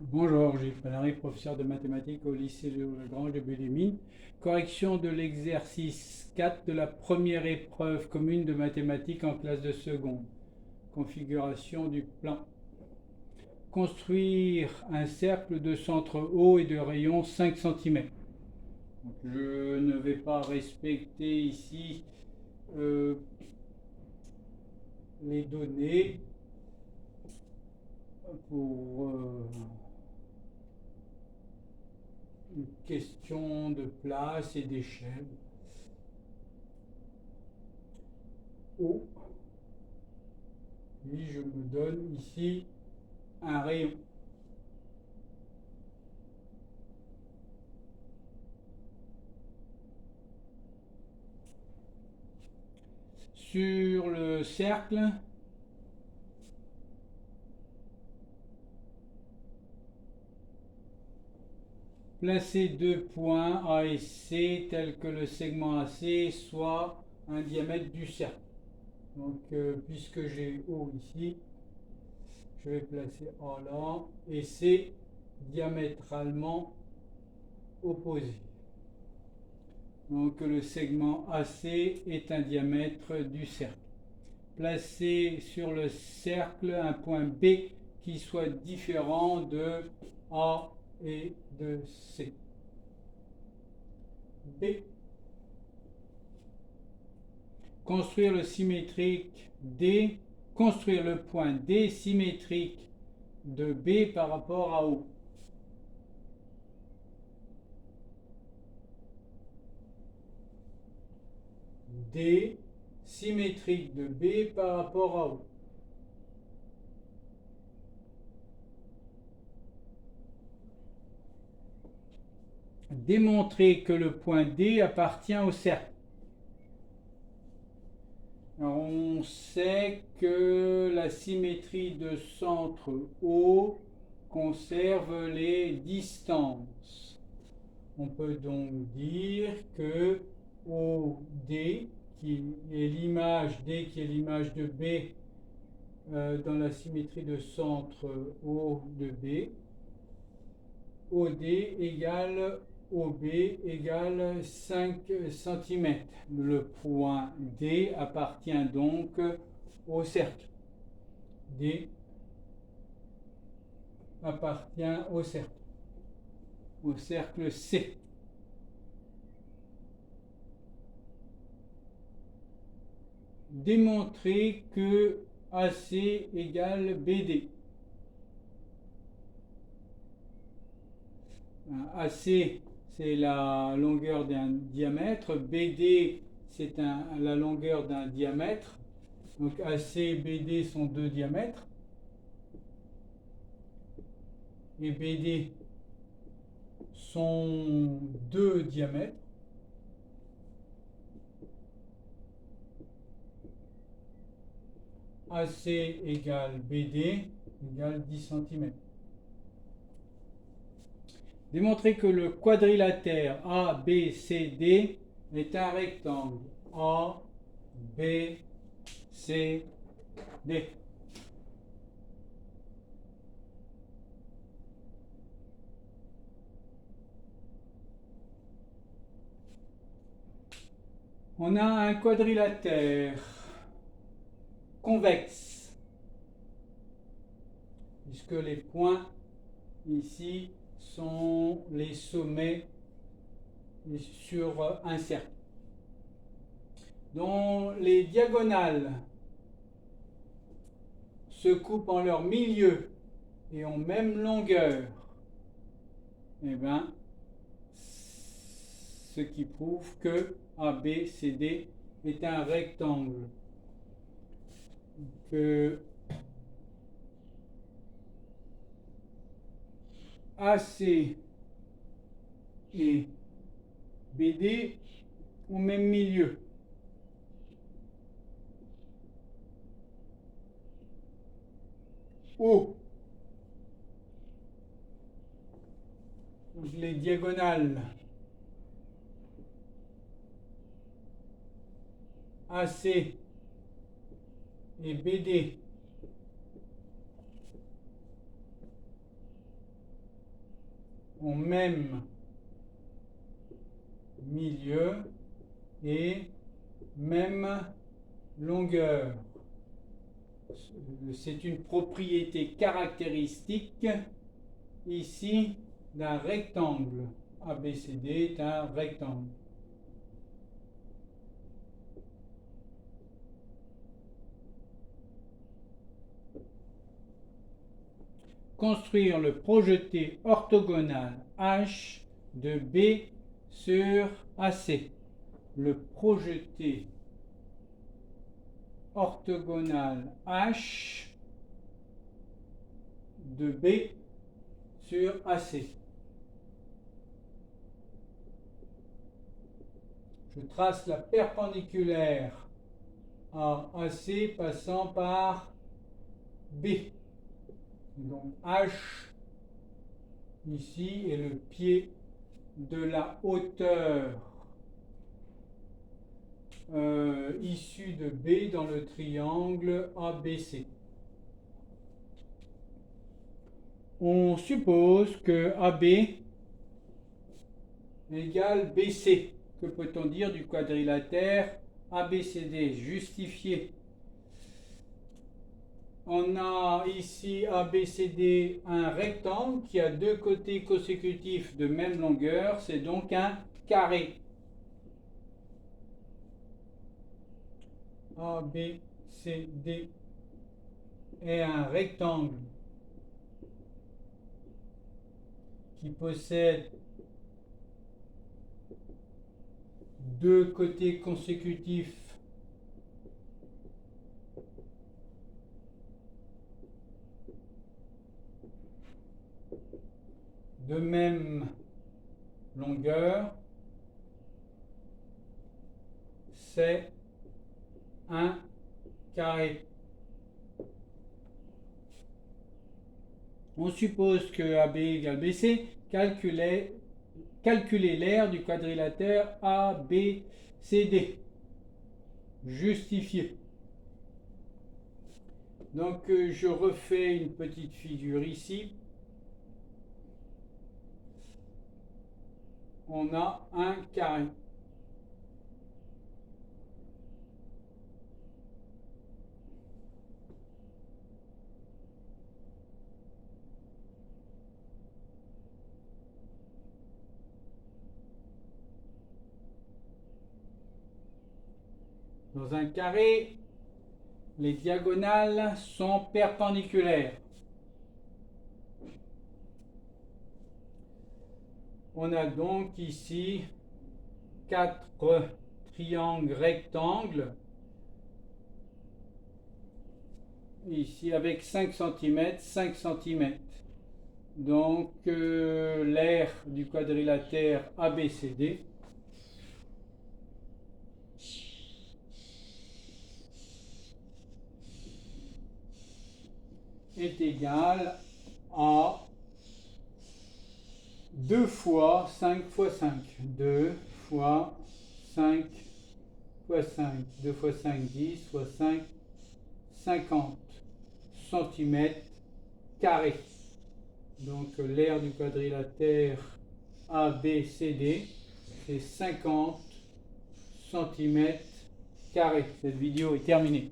Bonjour, Gilles Panary, professeur de mathématiques au lycée Léo Lagrange de Bellémine. Correction de l'exercice 4 de la première épreuve commune de mathématiques en classe de seconde. Configuration du plan. Construire un cercle de centre haut et de rayon 5 cm. Je ne vais pas respecter ici les données pour une question de place et d'échelle. O. Puis je me donne ici un rayon. Sur le cercle, placez deux points A et C tels que le segment AC soit un diamètre du cercle. Donc, puisque j'ai O ici, je vais placer A là et C diamétralement opposé. Donc, le segment AC est un diamètre du cercle. Placez sur le cercle un point B qui soit différent de A et de C. B. Construire le symétrique D, construire le point D symétrique de B par rapport à O. D symétrique de B par rapport à O. Démontrer que le point D appartient au cercle. Alors, on sait que la symétrie de centre O conserve les distances. On peut donc dire que OD, qui est l'image D, qui est l'image de B dans la symétrie de centre O de B, OD égale OB égale 5 cm. Le point D appartient donc au cercle. D appartient au cercle C. Démontrer que AC égale BD. AC, c'est la longueur d'un diamètre. BD, c'est la longueur d'un diamètre. Donc AC et BD sont deux diamètres. Et BD sont deux diamètres. AC égale BD égale 10 cm. Démontrer que le quadrilatère ABCD est un rectangle. A, B, C, D. On a un quadrilatère convexe, puisque les points ici sont les sommets sur un cercle, dont les diagonales se coupent en leur milieu et ont même longueur. Eh bien, ce qui prouve que ABCD est un rectangle. Que AC et BD au même milieu. O. Donc les diagonales AC et BD en même milieu et même longueur. C'est une propriété caractéristique ici d'un rectangle. ABCD est un rectangle. Construire le projeté orthogonal H de B sur AC. Le projeté orthogonal H de B sur AC. Je trace la perpendiculaire à AC passant par B. Donc H ici est le pied de la hauteur issue de B dans le triangle ABC. On suppose que AB égale BC. Que peut-on dire du quadrilatère ABCD? Justifié. On a ici ABCD un rectangle qui a deux côtés consécutifs de même longueur, c'est donc un carré. ABCD est un rectangle qui possède deux côtés consécutifs de même longueur, c'est un carré. On suppose que AB égale BC, calculer l'aire du quadrilatère ABCD. Justifié. Donc je refais une petite figure ici. On a un carré. Dans un carré, les diagonales sont perpendiculaires. On a donc ici 4 triangles rectangles, ici avec 5 cm, 5 cm. Donc l'aire du quadrilatère ABCD est égale à 2 fois 5 fois 5. 2 fois 5 fois 5. 2 fois 5, 10 fois 5, 50 cm carrés. Donc l'aire du quadrilatère ABCD, c'est 50 cm carrés. Cette vidéo est terminée.